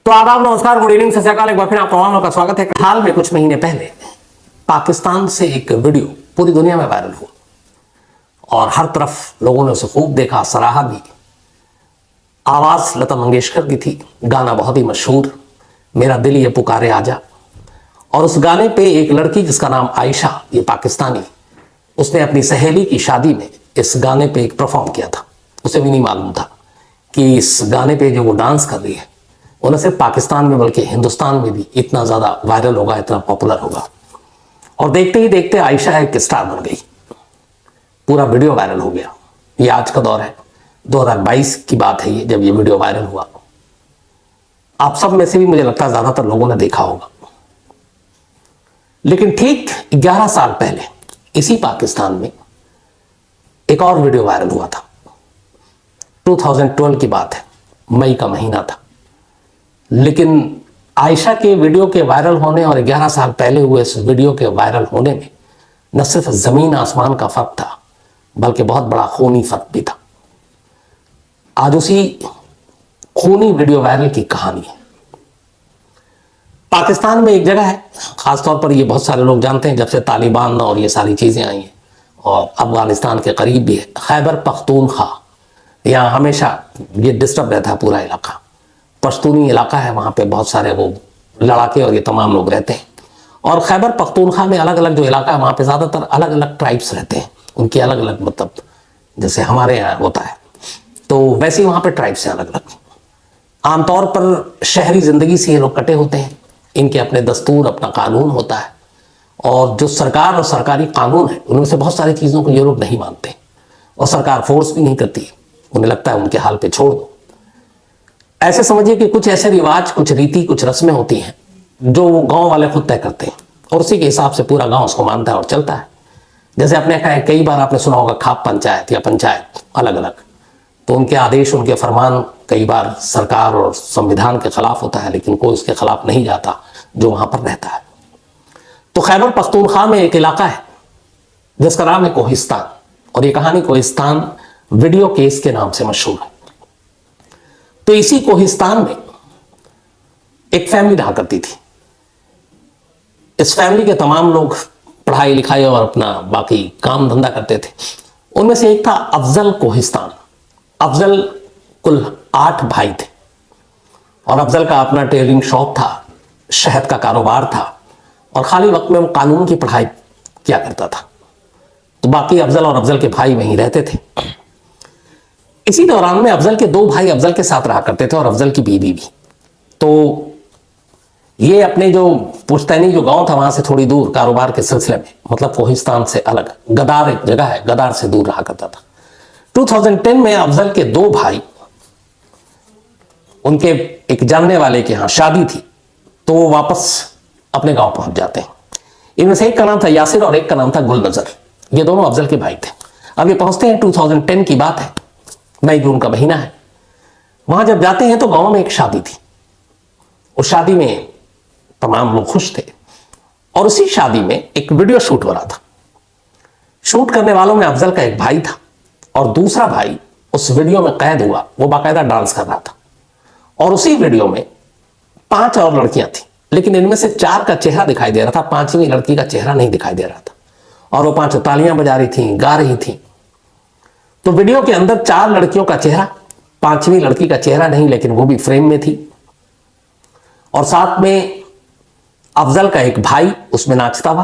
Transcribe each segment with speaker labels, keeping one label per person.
Speaker 1: तो आदाब, नमस्कार, गुड इवनिंग, सत श्री अकाल। एक बार फिर आप तमाम का स्वागत है। हाल में कुछ महीने पहले पाकिस्तान से एक वीडियो पूरी दुनिया में वायरल हुआ और हर तरफ लोगों ने उसे खूब देखा, सराहा भी। आवाज लता मंगेशकर की थी, गाना बहुत ही मशहूर, मेरा दिल ये पुकारे आजा। और उस गाने पे एक लड़की जिसका नाम आयशा, ये पाकिस्तानी, उसने अपनी सहेली की शादी में इस गाने पे एक परफॉर्म किया था। उसे भी नहीं मालूम था कि इस गाने पे जो वो डांस कर रही है वो न सिर्फ पाकिस्तान में बल्कि हिंदुस्तान में भी इतना ज्यादा वायरल होगा, इतना पॉपुलर होगा। और देखते ही देखते आयशा एक स्टार बन गई, पूरा वीडियो वायरल हो गया। ये आज का दौर है, 2022 की बात है ये, जब ये वीडियो वायरल हुआ। आप सब में से भी मुझे लगता है ज्यादातर लोगों ने देखा होगा। लेकिन ठीक 11 साल पहले इसी पाकिस्तान में एक और वीडियो वायरल हुआ था। 2012 की बात है, मई का महीना था। लेकिन आयशा के वीडियो के वायरल होने और 11 साल पहले हुए इस वीडियो के वायरल होने में न सिर्फ जमीन आसमान का फर्क था, बल्कि बहुत बड़ा खूनी फर्क भी था। आज उसी खूनी वीडियो वायरल की कहानी है। पाकिस्तान में एक जगह है, खासतौर पर ये बहुत सारे लोग जानते हैं, जब से तालिबान और ये सारी चीजें आई हैं और अफगानिस्तान के करीब भी है, खैबर पख्तूनख्वा। यहाँ हमेशा ये डिस्टर्ब रहता है पूरा इलाका, पश्तूनी इलाका है, वहाँ पे बहुत सारे वो लड़ाके और ये तमाम लोग रहते हैं। और खैबर पख्तूनख्वा में अलग अलग जो इलाका है वहाँ पे ज़्यादातर अलग अलग ट्राइब्स रहते हैं, उनकी अलग अलग, मतलब जैसे हमारे यहाँ होता है तो वैसे ही वहाँ पे ट्राइब्स हैं अलग अलग। आमतौर पर शहरी ज़िंदगी से ये लोग कटे होते हैं, इनके अपने दस्तूर, अपना कानून होता है। और जो सरकार और सरकारी कानून है उनमें से बहुत सारी चीज़ों को ये लोग नहीं मानते और सरकार फोर्स भी नहीं करती, उन्हें लगता है उनके हाल पे छोड़ दो। ऐसे समझिए कि कुछ ऐसे रिवाज, कुछ रीति, कुछ रस्में होती हैं जो गांव वाले खुद तय करते हैं और उसी के हिसाब से पूरा गांव उसको मानता है और चलता है। जैसे आपने कहा, कई बार आपने सुना होगा खाप पंचायत या पंचायत अलग अलग, तो उनके आदेश, उनके फरमान कई बार सरकार और संविधान के खिलाफ होता है, लेकिन कोई उसके खिलाफ नहीं जाता जो वहां पर रहता है। तो खैबर पख्तूनख्वा में एक इलाका है जिसका नाम है कोहिस्तान, और ये कहानी कोहिस्तान वीडियो केस के नाम से मशहूर है। तो इसी कोहिस्तान में एक फैमिली रहा करती थी। इस फैमिली के तमाम लोग पढ़ाई लिखाई और अपना बाकी काम धंधा करते थे। उनमें से एक था अफजल कोहिस्तान। अफजल कुल 8 भाई थे और अफजल का अपना टेलरिंग शॉप था, शहद का कारोबार था और खाली वक्त में वो कानून की पढ़ाई किया करता था। तो बाकी अफजल और अफजल के भाई वहीं रहते थे। इसी दौरान में अफजल के 2 भाई अफजल के साथ रहा करते थे और अफजल की बीवी भी। तो ये अपने जो पुश्तैनी जो गांव था वहां से थोड़ी दूर कारोबार के सिलसिले में, मतलब कोहिस्तान से अलग गदार एक जगह है, गदार से दूर रहा करता था। 2010 में अफजल के 2 भाई, उनके एक जानने वाले के यहाँ शादी थी, तो वो वापस अपने गांव पहुंच जाते हैं। इनमें से एक का नाम था यासिर और एक का नाम था गुलनजर। ये दोनों अफजल के भाई थे। अब ये पहुंचते हैं, 2010 की बात है, मई जून का महीना है। वहां जब जाते हैं तो गांव में एक शादी थी। उस शादी में तमाम लोग खुश थे और उसी शादी में एक वीडियो शूट हो रहा था। शूट करने वालों में अफजल का एक भाई था और दूसरा भाई उस वीडियो में कैद हुआ, वो बाकायदा डांस कर रहा था। और उसी वीडियो में 5 और लड़कियां थी, लेकिन इनमें से 4 का चेहरा दिखाई दे रहा था, 5वीं लड़की का चेहरा नहीं दिखाई दे रहा था। और वो 5 तालियां बजा रही थी, गा रही थी। तो वीडियो के अंदर 4 लड़कियों का चेहरा, 5वीं लड़की का चेहरा नहीं, लेकिन वो भी फ्रेम में थी। और साथ में अफजल का एक भाई उसमें नाचता हुआ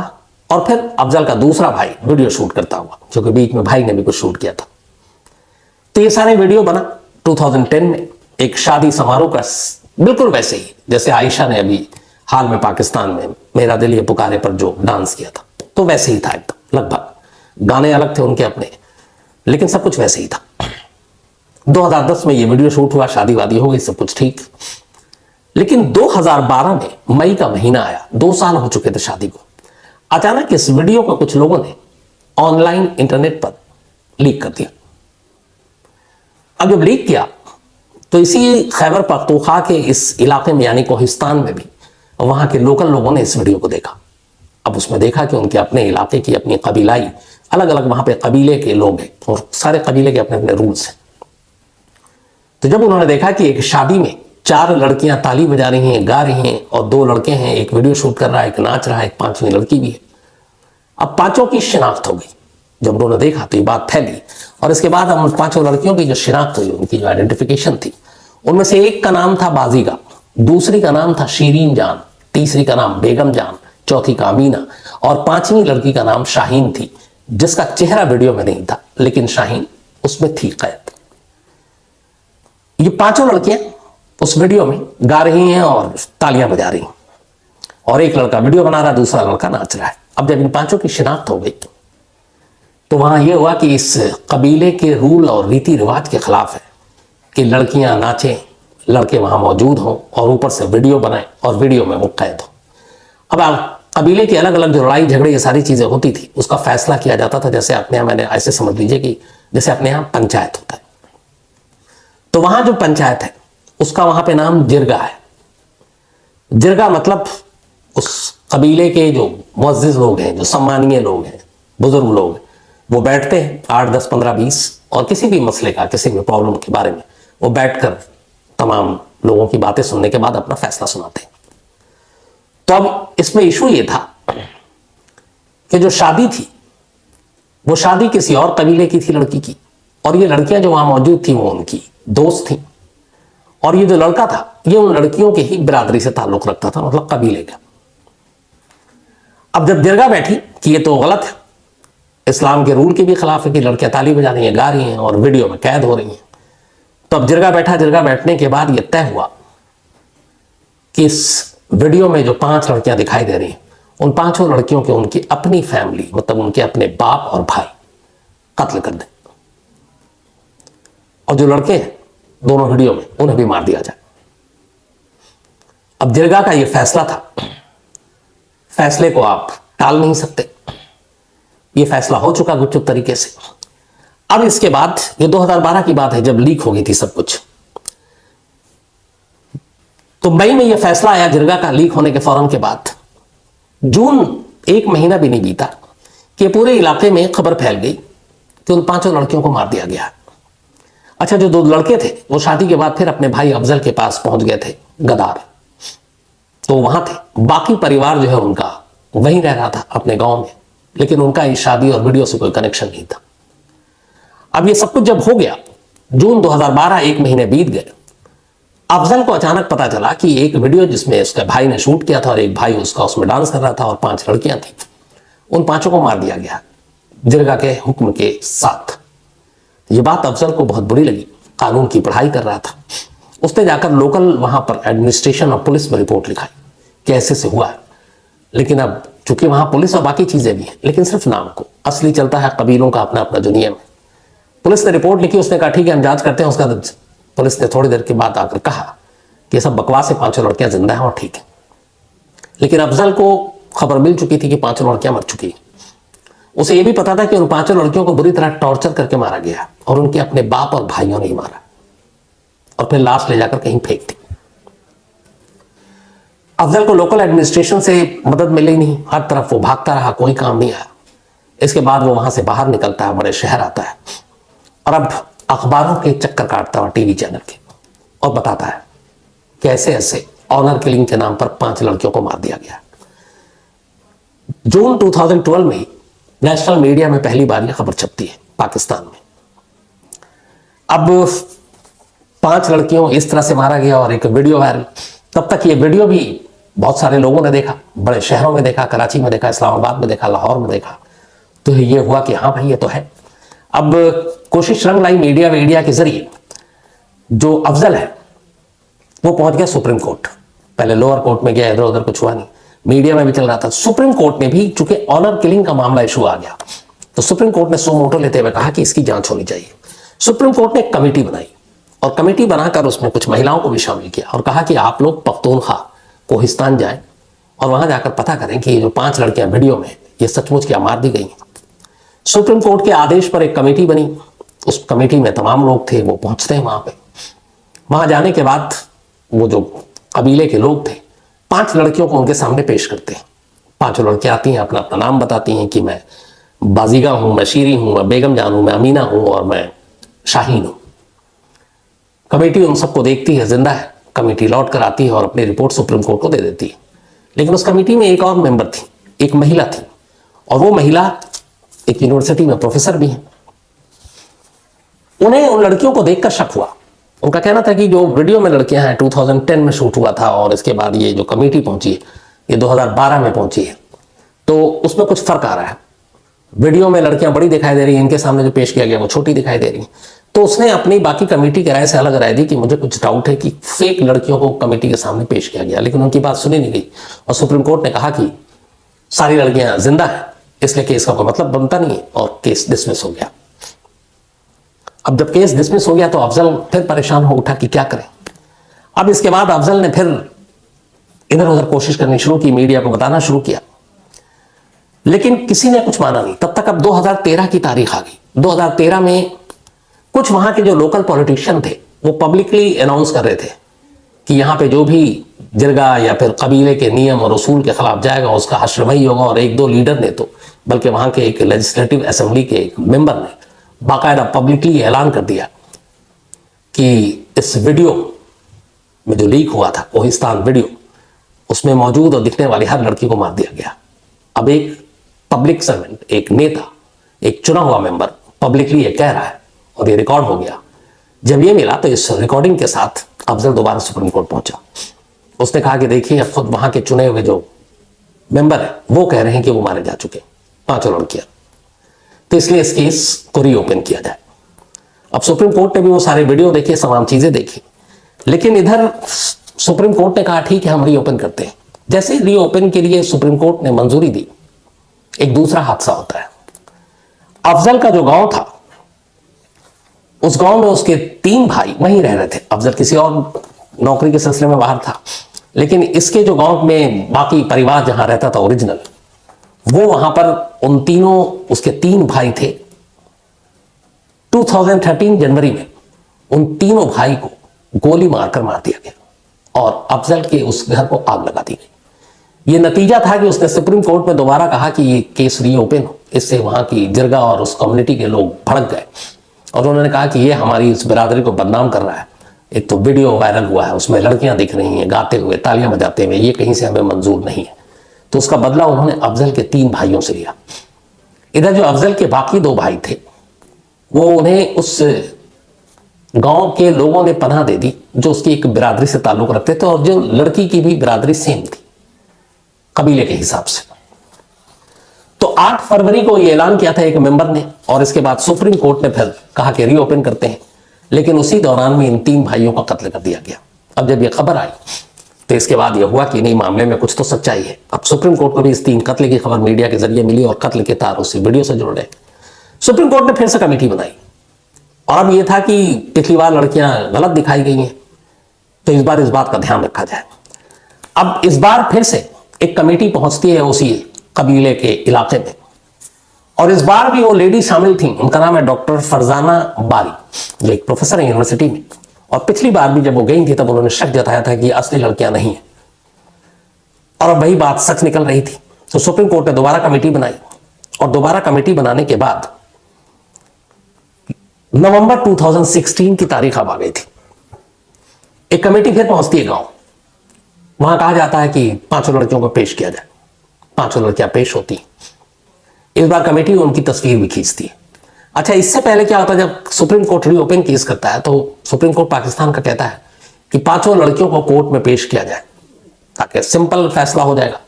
Speaker 1: और फिर अफजल का दूसरा भाई वीडियो शूट करता हुआ, जो कि बीच में भाई ने भी कुछ शूट किया था। तो ये सारे वीडियो बना 2010 में एक शादी समारोह का, बिल्कुल वैसे ही जैसे आयशा ने अभी हाल में पाकिस्तान में मेरा दिल ये पुकारे पर जो डांस किया था, तो वैसे ही था एकदम लगभग। गाने अलग थे उनके अपने, लेकिन सब कुछ वैसे ही था। 2010 में ये वीडियो शूट हुआ, शादी वादी हो गई, सब कुछ ठीक। लेकिन 2012 में मई का महीना आया, 2 साल हो चुके थे शादी को। अचानक इस वीडियो को कुछ लोगों ने ऑनलाइन इंटरनेट पर लीक कर दिया। अब जब लीक किया तो इसी खैबर पख्तूनख्वा के इस इलाके में यानी कोहिस्तान में भी वहां के लोकल लोगों ने इस वीडियो को देखा। अब उसमें देखा कि उनके अपने इलाके की अपनी कबीलाई, अलग अलग वहां पे कबीले के लोग हैं और सारे कबीले के अपने अपने रूल्स हैं। तो जब उन्होंने देखा कि एक शादी में 4 लड़कियां ताली बजा रही हैं, गा रही हैं, और 2 लड़के हैं, एक वीडियो शूट कर रहा है, एक नाच रहा है, एक 5वीं लड़की भी है। अब 5 की शिनाख्त हो गई। जब उन्होंने देखा तो ये बात फैली, और इसके बाद हम 5 लड़कियों की जो शिनाख्त हुई, उनकी जो आइडेंटिफिकेशन थी, उनमें से एक का नाम था बाजीगा, दूसरी का नाम था शीरीन जान, तीसरी का नाम बेगम जान, चौथी का अमीना, और 5वीं लड़की का नाम शाहीन थी, जिसका चेहरा वीडियो में नहीं था, लेकिन शाहीन उसमें थी कैद। ये 5 लड़कियां उस वीडियो में गा रही हैं और तालियां बजा रही हैं, और एक लड़का वीडियो बना रहा है, दूसरा लड़का नाच रहा है। अब जब इन 5 की शिनाख्त हो गई तो वहां यह हुआ कि इस कबीले के रूल और रीति रिवाज के खिलाफ है कि लड़कियां नाचें, लड़के वहां मौजूद हों, और ऊपर से वीडियो बनाएं और वीडियो में वो कैद हो। अब कबीले की अलग अलग जो लड़ाई झगड़े ये सारी चीजें होती थी, उसका फैसला किया जाता था। जैसे अपने यहाँ, मैंने ऐसे समझ लीजिए कि जैसे अपने यहाँ पंचायत होता है, तो वहां जो पंचायत है उसका वहां पे नाम जिरगा है। जिरगा मतलब उस कबीले के जो मुअज़्ज़िज़ लोग हैं, जो सम्मानीय लोग हैं, बुजुर्ग लोग, वो बैठते हैं 8, 10, 15, 20, और किसी भी मसले का, किसी भी प्रॉब्लम के बारे में वो बैठकर तमाम लोगों की बातें सुनने के बाद अपना फैसला सुनाते हैं। तो अब इसमें इशू ये था कि जो शादी थी वो शादी किसी और कबीले की थी लड़की की, और ये लड़कियां जो वहां मौजूद थी वो उनकी दोस्त थी, और ये जो लड़का था ये उन लड़कियों के ही बिरादरी से ताल्लुक रखता था, मतलब कबीले का। अब जब जिरगा बैठी कि ये तो गलत है, इस्लाम के रूल के भी खिलाफ है कि लड़कियां ताली बजा रही हैं, गा रही हैं और वीडियो में कैद हो रही हैं, तो अब जिरगा बैठा। जिरगा बैठने के बाद यह तय हुआ कि इस वीडियो में जो 5 लड़कियां दिखाई दे रही हैं, उन 5 लड़कियों के उनकी अपनी फैमिली, मतलब उनके अपने बाप और भाई कत्ल कर दें, और जो लड़के हैं दोनों वीडियो में, उन्हें भी मार दिया जाए। अब जिरगा का यह फैसला था, फैसले को आप टाल नहीं सकते, यह फैसला हो चुका गुपचुप तरीके से। अब इसके बाद, ये 2012 की बात है जब लीक हो गई थी सब कुछ, तो मई में यह फैसला आया जिरगा का लीक होने के फौरन के बाद। जून 1 महीना भी नहीं बीता कि पूरे इलाके में खबर फैल गई कि उन 5 लड़कियों को मार दिया गया। अच्छा, जो 2 लड़के थे वो शादी के बाद फिर अपने भाई अफजल के पास पहुंच गए थे गदार, तो वहां थे। बाकी परिवार जो है उनका वहीं रह रहा था अपने गांव में, लेकिन उनका इस शादी और वीडियो से कोई कनेक्शन नहीं था। अब ये सब कुछ जब हो गया, जून 2012, 1 महीने बीत गए, अफजल को अचानक पता चला कि एक वीडियो जिसमें उसके भाई ने शूट किया था और एक भाई उसका उसमें डांस कर रहा था और 5 लड़कियां थी, उन 5 को मार दिया गया जिरगा के हुक्म के साथ। ये बात अफजल को बहुत बुरी लगी, कानून की पढ़ाई कर रहा था। उसने जाकर लोकल वहां पर एडमिनिस्ट्रेशन और पुलिस में रिपोर्ट लिखाई कि ऐसे से हुआ है, लेकिन अब चूंकि वहां पुलिस और बाकी चीजें भी हैं, लेकिन सिर्फ नाम को, असली चलता है कबीलों का अपना अपना जो नियम है। पुलिस ने रिपोर्ट लिखी, उसने कहा ठीक है हम जांच करते हैं। उसका पुलिस ने थोड़ी देर के बाद आकर कहा कि ये सब बकवास है, 5 लड़कियां जिंदा हैं और ठीक है। लेकिन अफजल को खबर मिल चुकी थी कि 5 लड़कियां मर चुकी। उसे यह भी पता था कि उन 5 लड़कियों को बुरी तरह टॉर्चर करके मारा गया और उनके अपने बाप और भाइयों ने ही मारा और फिर लाश ले जाकर कहीं फेंक दी। अफजल को लोकल एडमिनिस्ट्रेशन से मदद मिली नहीं, हर तरफ वो भागता रहा, कोई काम नहीं आया। इसके बाद वो वहां से बाहर निकलता है, बड़े शहर आता है और अब अखबारों के चक्कर काटता है, टीवी चैनल के, और बताता है कि ऐसे ऐसे ऑनर किलिंग के नाम पर 5 लड़कियों को मार दिया गया। जून 2012 में नेशनल मीडिया में पहली बार यह खबर छपती है पाकिस्तान में। अब 5 लड़कियों इस तरह से मारा गया और एक वीडियो वायरल। तब तक ये वीडियो भी बहुत सारे लोगों ने देखा, बड़े शहरों में देखा, कराची में देखा, इस्लामाबाद में देखा, लाहौर में देखा। तो ये हुआ कि हाँ भाई ये तो है। अब कोशिश रंग लाई मीडिया के जरिए, जो अफजल है वो पहुंच गया सुप्रीम कोर्ट। पहले लोअर कोर्ट में गया, इधर उधर कुछ हुआ नहीं, मीडिया में भी चल रहा था। सुप्रीम कोर्ट में भी चूंकि ऑनर किलिंग का मामला इशू आ गया, तो सुप्रीम कोर्ट ने सो मोटो लेते हुए कहा कि इसकी जांच होनी चाहिए। सुप्रीम कोर्ट ने एक कमेटी बनाई और कमेटी बनाकर उसमें कुछ महिलाओं को भी शामिल किया और कहा कि आप लोग पख्तूनख्वा कोहिस्तान जाएं और वहां जाकर पता करें कि ये जो 5 लड़कियां वीडियो में ये सचमुच क्या मार दी गई हैं। सुप्रीम कोर्ट के आदेश पर एक कमेटी बनी, उस कमेटी में तमाम लोग थे, वो पहुंचते हैं वहां पे। वहां जाने के बाद वो जो कबीले के लोग थे 5 लड़कियों को उनके सामने पेश करते हैं। 5 लड़कियां आती हैं, अपना अपना नाम बताती हैं कि मैं बाजीगा हूं, मैं शीरी हूं, मैं बेगम जान हूं, मैं अमीना हूं और मैं शाहीन हूं। कमेटी उन सबको देखती है, जिंदा है, कमेटी लौट कर आती है और अपनी रिपोर्ट सुप्रीम कोर्ट को दे देती है। लेकिन उस कमेटी में एक और मेंबर थी, एक महिला थी, और वो महिला एक यूनिवर्सिटी में प्रोफेसर भी है। उन्हें उन लड़कियों को देखकर शक हुआ। उनका कहना था कि जो वीडियो में लड़कियां हैं 2010 में शूट हुआ था और इसके बाद ये जो कमेटी पहुंची है ये 2012 में पहुंची है, तो उसमें कुछ फर्क आ रहा है। वीडियो में लड़कियां बड़ी दिखाई दे रही हैं, इनके सामने जो पेश किया गया वो छोटी दिखाई दे रही हैं। तो उसने अपनी बाकी कमेटी की राय से अलग राय दी कि मुझे कुछ डाउट है कि फेक लड़कियों को कमेटी के सामने पेश किया गया, लेकिन उनकी बात सुनी नहीं गई और सुप्रीम कोर्ट ने कहा कि सारी लड़कियां जिंदा हैं, इसलिए केस का कोई मतलब बनता नहीं है और केस डिसमिस हो गया। अब जब केस डिसमिस हो गया तो अफजल फिर परेशान हो उठा कि क्या करें। अब इसके बाद अफजल ने फिर इधर उधर कोशिश करनी शुरू की, मीडिया को बताना शुरू किया, लेकिन किसी ने कुछ माना नहीं। तब तक अब 2013 की तारीख आ गई। 2013 में कुछ वहां के जो लोकल पॉलिटिशियन थे वो पब्लिकली अनाउंस कर रहे थे कि यहां पे जो भी जिरगा या फिर कबीले के नियम और उसूल के खिलाफ जाएगा उसका हश्र वही होगा। और एक दो लीडर ने तो, बल्कि वहां के एक लेजिस्लेटिव असेंबली के एक मेंबर ने बाकायदा पब्लिकली ऐलान कर दिया कि इस वीडियो में जो लीक हुआ था कोहिस्तान वीडियो, उसमें मौजूद और दिखने वाली हर लड़की को मार दिया गया। अब एक पब्लिक सर्वेंट, एक नेता, एक चुना हुआ मेंबर पब्लिकली ये कह रहा है और ये रिकॉर्ड हो गया। जब ये मिला तो इस रिकॉर्डिंग के साथ अफजल दोबारा सुप्रीम कोर्ट पहुंचा। उसने कहा कि देखिए खुद वहां के चुने हुए जो मेंबर है वो कह रहे हैं कि वो मारे जा चुके 5 लड़कियां, तो इसलिए इस केस को रीओपन किया जाए। अब सुप्रीम कोर्ट ने भी वो सारे वीडियो देखे, तमाम चीजें देखी, लेकिन इधर सुप्रीम कोर्ट ने कहा ठीक है हम रीओपन करते हैं। जैसे रीओपन के लिए सुप्रीम कोर्ट ने मंजूरी दी, एक दूसरा हादसा होता है। अफजल का जो गांव था, उस गांव में उसके 3 भाई वहीं रह रहे थे। अफजल किसी और नौकरी के सिलसिले में बाहर था, लेकिन इसके जो गांव में बाकी परिवार जहां रहता था ओरिजिनल, वो वहां पर उन तीनों, उसके 3 भाई थे। 2013 जनवरी में उन तीनों भाई को गोली मारकर मार दिया गया और अफजल के उस घर को आग लगा दी गई। ये नतीजा था कि उसने सुप्रीम कोर्ट में दोबारा कहा कि ये केस रीओपन हो। इससे वहां की जिरगा और उस कम्युनिटी के लोग भड़क गए और उन्होंने कहा कि ये हमारी इस बिरादरी को बदनाम कर रहा है। एक तो वीडियो वायरल हुआ है, उसमें लड़कियां दिख रही हैं गाते हुए, तालियां बजाते हुए, ये कहीं से हमें मंजूर नहीं है। तो उसका बदला उन्होंने अफजल के 3 भाइयों से लिया। इधर जो अफजल के बाकी 2 भाई थे वो उन्हें उस गांव के लोगों ने पनाह दे दी जो उसकी एक बिरादरी से ताल्लुक रखते थे और जो लड़की की भी बिरादरी सेम थी कबीले के हिसाब से। तो 8 फरवरी को यह ऐलान किया था एक मेंबर ने और इसके बाद सुप्रीम कोर्ट ने फिर कहा कि रीओपन करते हैं, लेकिन उसी दौरान में इन 3 भाइयों का कत्ल कर दिया गया। अब जब यह खबर आई तो इसके बाद यह हुआ कि नहीं, मामले में कुछ तो सच्चाई है। अब सुप्रीम कोर्ट को भी इस 3 कत्ल की खबर मीडिया के जरिए मिली और कत्ल के तार उसी वीडियो से जुड़ रहे। सुप्रीम कोर्ट ने फिर से कमेटी बनाई और अब यह था कि पिछली बार लड़कियां गलत दिखाई गई हैं, तो इस बार इस बात का ध्यान रखा जाए। अब इस बार फिर से एक कमेटी पहुंचती है उसी कबीले के इलाके में और इस बार भी वो लेडी शामिल थी। उनका नाम है डॉक्टर फरजाना बारी, जो एक प्रोफेसर है यूनिवर्सिटी में। और पिछली बार भी जब वो गई थी तब उन्होंने शक जताया था कि असली लड़कियां नहीं है और अब वही बात सच निकल रही थी। तो सुप्रीम कोर्ट ने दोबारा कमेटी बनाई और दोबारा कमेटी बनाने के बाद नवंबर 2016 की तारीख अब आ गई थी। एक कमेटी फिर पहुंचती है गांव। वहां कहा जाता है कि 5 लड़कियों को पेश किया जाए। 5 लड़कियां पेश होती हैं। इस बार कमेटी उनकी तस्वीर भी खींचती है। अच्छा, इससे पहले क्या होता है, जब सुप्रीम कोर्ट रीओपन केस करता है तो सुप्रीम कोर्ट पाकिस्तान का कहता है कि 5 लड़कियों को कोर्ट में पेश किया जाए ताकि सिंपल फैसला हो जाएगा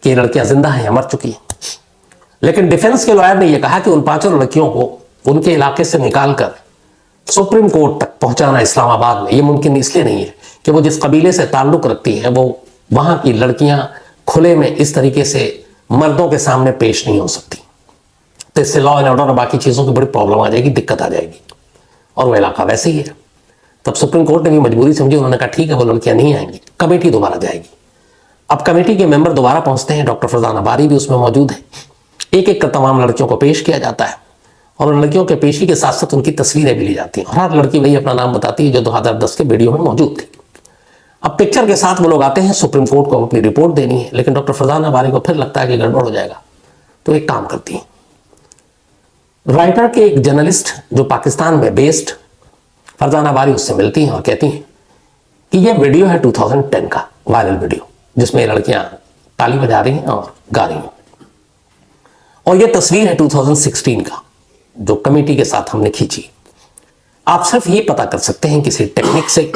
Speaker 1: कि ये लड़कियां जिंदा हैं या मर चुकी हैं। लेकिन डिफेंस के लॉयर ने यह कहा कि उन 5 लड़कियों को उनके इलाके से निकालकर सुप्रीम कोर्ट तक पहुंचाना इस्लामाबाद में ये मुमकिन इसलिए नहीं है कि वो जिस कबीले से ताल्लुक रखती है वो वहां की लड़कियां खुले में इस तरीके से मर्दों के सामने पेश नहीं हो सकती। तो इससे लॉ एंड ऑर्डर और बाकी चीज़ों की बड़ी प्रॉब्लम आ जाएगी, दिक्कत आ जाएगी और वो इलाका वैसे ही है। तब सुप्रीम कोर्ट ने भी मजबूरी समझी। उन्होंने कहा ठीक है वो लड़कियां नहीं आएंगी, कमेटी दोबारा जाएगी। अब कमेटी के मेंबर दोबारा पहुंचते हैं, डॉक्टर फरजाना बारी भी उसमें मौजूद है। एक एक कर तमाम लड़कियों को पेश किया जाता है और उन लड़कियों के पेशी के साथ साथ उनकी तस्वीरें भी ली जाती हैं और हर लड़की वही अपना नाम बताती है जो 2010 के वीडियो में मौजूद थी। अब पिक्चर के साथ वो लोग आते हैं, सुप्रीम कोर्ट को अपनी रिपोर्ट देनी है, लेकिन डॉक्टर फरजाना बारी को फिर लगता है कि गड़बड़ हो जाएगा। तो एक काम करती हैं, राइटर के एक जर्नलिस्ट जो पाकिस्तान में बेस्ड फरजाना बारी उससे मिलती हैं और कहती हैं कि ये वीडियो है 2010 का वायरल वीडियो, जिसमें लड़कियां ताली बजा रही हैं और गा रही हैं, और ये तस्वीर है 2016 का जो कमेटी के साथ हमने खींची। आप सिर्फ ये पता कर सकते हैं किसी टेक्निक से,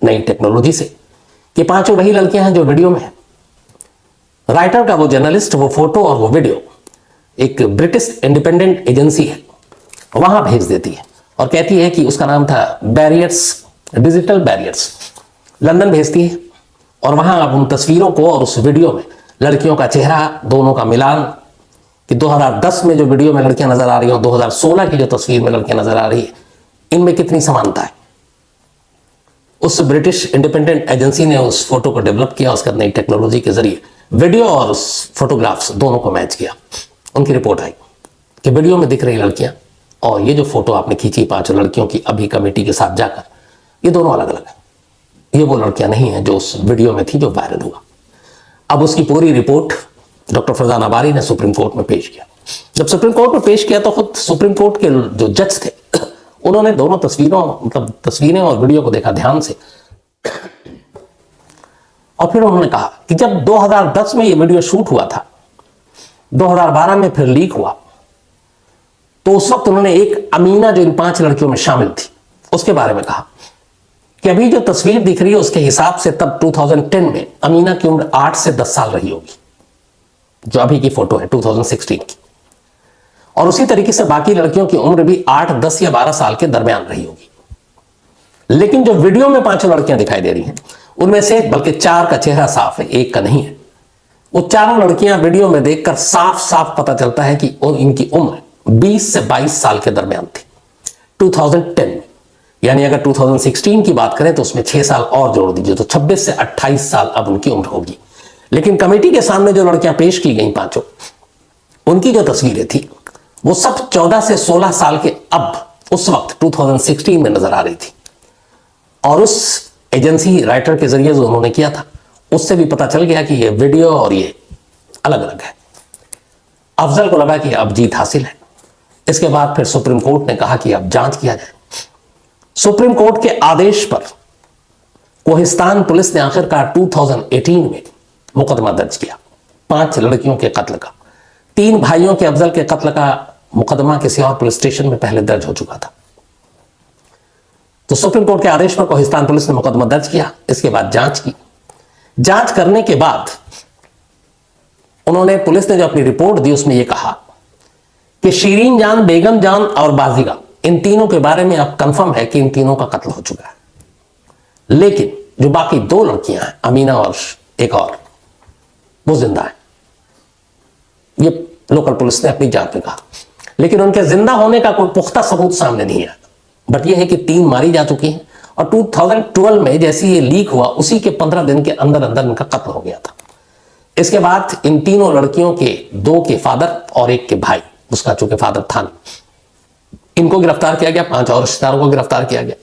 Speaker 1: नई टेक्नोलॉजी से, कि पांचों वही लड़कियां हैं जो वीडियो में है। राइटर का वो जर्नलिस्ट वो फोटो और वो वीडियो एक ब्रिटिश इंडिपेंडेंट एजेंसी है वहां भेज देती है और कहती है कि उसका नाम था बैरियर्स, डिजिटल बैरियर्स, लंदन भेजती है। और वहां आप उन तस्वीरों को और उस वीडियो में लड़कियों का चेहरा, दोनों का मिलान, कि 2010 में जो वीडियो में लड़कियां नजर आ रही हो, 2016 की जो तस्वीर में लड़कियां नजर आ रही है, इनमें कितनी समानता है। उस ब्रिटिश इंडिपेंडेंट एजेंसी ने उस फोटो को डेवलप किया, उसका नई टेक्नोलॉजी के जरिए वीडियो और उस फोटोग्राफ्स दोनों को मैच किया। उनकी रिपोर्ट आई कि वीडियो में दिख रही लड़कियां और ये जो फोटो आपने खींची पांचों लड़कियों की अभी कमेटी के साथ जाकर, ये दोनों अलग अलग है। ये वो लड़कियां नहीं हैं जो उस वीडियो में थी जो वायरल हुआ। अब उसकी पूरी रिपोर्ट डॉक्टर फरजाना बारी ने सुप्रीम कोर्ट में पेश किया। जब सुप्रीम कोर्ट में पेश किया तो खुद सुप्रीम कोर्ट के जो जज थे उन्होंने दोनों तस्वीरों, मतलब तस्वीरें और वीडियो को देखा ध्यान से, और फिर उन्होंने कहा कि जब 2010 में ये वीडियो शूट हुआ था, 2012 में फिर लीक हुआ, तो उस वक्त उन्होंने एक अमीना जो इन 5 लड़कियों में शामिल थी उसके बारे में कहा कि अभी जो तस्वीर दिख रही है उसके हिसाब से तब 2010 में अमीना की उम्र 8 से 10 साल रही होगी, जो अभी की फोटो है 2016 की, और उसी तरीके से बाकी लड़कियों की उम्र भी 8, 10 या 12 साल के दरमियान रही होगी। लेकिन जो वीडियो में 5 लड़कियां दिखाई दे रही हैं उनमें से बल्कि 4 का चेहरा साफ है, 1 का नहीं है। वो चारों लड़कियां वीडियो में देखकर साफ साफ पता चलता है कि इनकी उम्र 20 से 22 साल के दरमियान थी 2010 में। यानी अगर 2016 की बात करें तो उसमें 6 साल और जोड़ दीजिए तो 26 से 28 साल अब उनकी उम्र होगी। लेकिन कमेटी के सामने जो लड़कियां पेश की गई पांचों, उनकी जो तस्वीरें थी वो सब 14 से 16 साल के अब उस वक्त 2016 में नजर आ रही थी। और उस एजेंसी राइटर के जरिए जो उन्होंने किया था उससे भी पता चल गया कि ये वीडियो और ये अलग अलग है। अफजल को लगा कि अब जीत हासिल है। इसके बाद फिर सुप्रीम कोर्ट ने कहा कि अब जांच किया जाए। सुप्रीम कोर्ट के आदेश पर कोहिस्तान पुलिस ने आखिरकार 2018 में मुकदमा दर्ज किया 5 लड़कियों के कत्ल का। 3 भाइयों के अफजल के कत्ल का मुकदमा किसी और पुलिस स्टेशन में पहले दर्ज हो चुका था। तो सुप्रीम कोर्ट के आदेश पर कोहिस्तान पुलिस ने मुकदमा दर्ज किया। इसके बाद जांच की। जांच करने के बाद उन्होंने, पुलिस ने जो अपनी रिपोर्ट दी उसमें यह कहा कि शीरीन जान, बेगम जान और बाजिगा, इन तीनों के बारे में अब कंफर्म है कि इन तीनों का कत्ल हो चुका है। लेकिन जो बाकी 2 लड़कियां हैं, अमीना और एक और, वो जिंदा है। ये लोकल पुलिस ने अपनी जांच में कहा। लेकिन उनके जिंदा होने का कोई पुख्ता सबूत सामने नहीं आया। बट ये है कि 3 मारी जा चुकी हैं और 2012 में जैसे ये लीक हुआ उसी के 15 दिन के अंदर अंदर इनका कत्ल हो गया था। इसके बाद इन तीनों लड़कियों के 2 के फादर और 1 के भाई, उसका चूंकि फादर था, इनको गिरफ्तार किया गया। 5 और रिश्तेदारों को गिरफ्तार किया गया।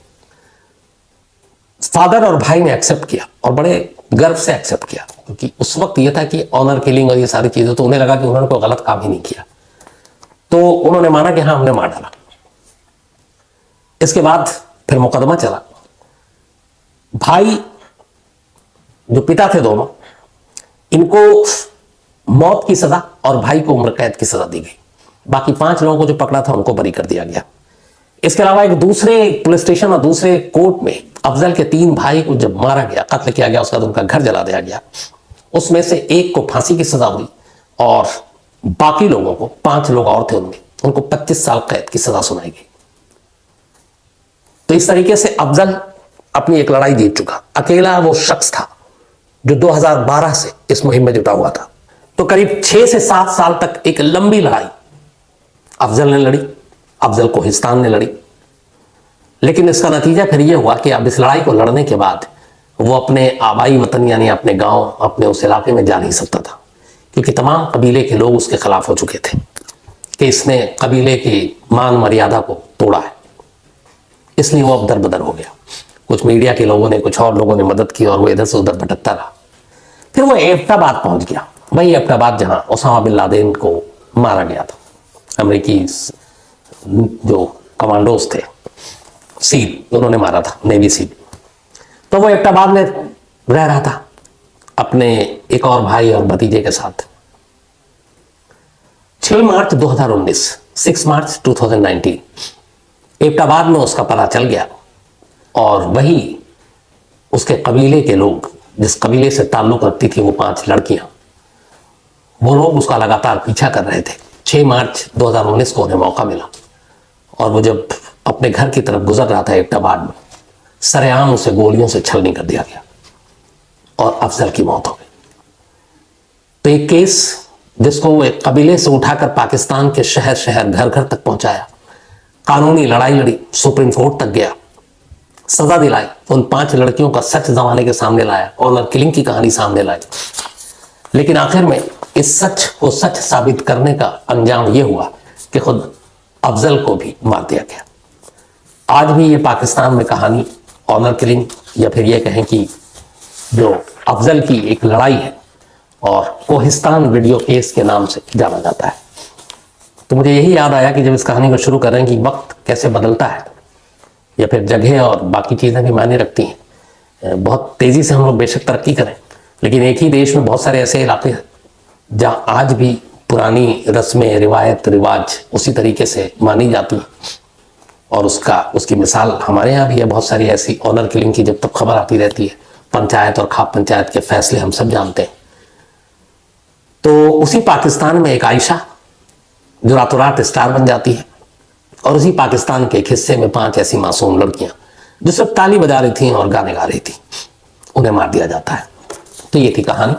Speaker 1: फादर और भाई ने एक्सेप्ट किया और बड़े गर्व से एक्सेप्ट किया, क्योंकि उस वक्त यह था कि ऑनर किलिंग और ये सारी चीजें, तो उन्हें लगा कि उन्होंने कोई गलत काम ही नहीं किया। तो उन्होंने माना कि हाँ, हमने मार डाला। इसके बाद फिर मुकदमा चला। भाई जो पिता थे दोनों, इनको मौत की सजा और भाई को उम्र कैद की सजा दी गई। बाकी 5 लोगों को जो पकड़ा था उनको बरी कर दिया गया। इसके अलावा एक दूसरे पुलिस स्टेशन और दूसरे कोर्ट में अफजल के 3 भाई को जब मारा गया, कत्ल किया गया, उसका बाद उनका घर जला दिया गया। उसमें से 1 को फांसी की सजा हुई और बाकी लोगों को, 5 लोग और थे उनमें, उनको 25 साल कैद की सजा सुनाई गई। तो इस तरीके से अफजल अपनी एक लड़ाई जीत चुका। अकेला वो शख्स था जो 2012 से इस मुहिम में जुटा हुआ था। तो करीब 6 से 7 साल तक एक लंबी लड़ाई अफजल ने लड़ी, अफजल कोहिस्तान ने लड़ी। लेकिन इसका नतीजा फिर यह हुआ कि अब इस लड़ाई को लड़ने के बाद वो अपने आबाई वतन यानी अपने गांव, अपने उस इलाके में जा नहीं सकता था, क्योंकि तमाम कबीले के लोग उसके खिलाफ हो चुके थे कि इसने कबीले की मान मर्यादा को तोड़ा है। इसलिए वो अब दरबदर हो गया। कुछ मीडिया के लोगों ने, कुछ और लोगों ने मदद की और वो इधर से उधर भटकता रहा। फिर वो एबटाबाद पहुंच गया, वही एबटाबाद जहां ओसामा बिन लादेन को मारा गया था। अमेरिकी जो कमांडोज थे, सील, उन्होंने मारा था, नेवी सील। तो वो एबटाबाद में रह रहा था अपने एक और भाई और भतीजे के साथ। 6 मार्च 2019, 6 मार्च 2019 एबटाबाद में उसका पता चल गया और वही उसके कबीले के लोग, जिस कबीले से ताल्लुक रखती थी वो 5 लड़कियां, वो लोग उसका लगातार पीछा कर रहे थे। 6 मार्च 2019 को उन्हें मौका मिला और वो जब अपने घर की तरफ गुजर रहा था एबटाबाद में, सरेआम उसे गोलियों से छलनी कर दिया गया और अफजल की मौत हो गई। तो एक केस जिसको वो एक कबीले से उठाकर पाकिस्तान के शहर शहर घर घर तक पहुंचाया, कानूनी लड़ाई लड़ी, सुप्रीम कोर्ट तक गया, सजा दिलाई, उन 5 लड़कियों का सच जमाने के सामने लाया, ऑनर किलिंग की कहानी सामने लाई। लेकिन आखिर में इस सच को सच साबित करने का अंजाम यह हुआ कि खुद अफजल को भी मार दिया गया। आज भी ये पाकिस्तान में कहानी ऑनर किलिंग या फिर ये कहें कि जो अफजल की एक लड़ाई है और कोहिस्तान वीडियो केस के नाम से जाना जाता है। तो मुझे यही याद आया कि जब इस कहानी को शुरू कर रहे हैं कि वक्त कैसे बदलता है या फिर जगह और बाकी चीज़ें भी मायने रखती हैं। बहुत तेज़ी से हम लोग बेशक तरक्की करें, लेकिन एक ही देश में बहुत सारे ऐसे इलाके हैं जहाँ आज भी पुरानी रस्में, रिवायत, रिवाज उसी तरीके से मानी जाती हैं। और उसकी मिसाल हमारे यहाँ भी है बहुत सारी ऐसी ऑनर किलिंग की, जब तक खबर आती रहती है। पंचायत और खाप पंचायत के फैसले हम सब जानते हैं। तो उसी पाकिस्तान में एक आयशा जो रातों रात स्टार बन जाती है, और उसी पाकिस्तान के एक हिस्से में 5 ऐसी मासूम लड़कियां जो सिर्फ ताली बजा रही थी और गाने गा रही थी, उन्हें मार दिया जाता है। तो ये थी कहानी।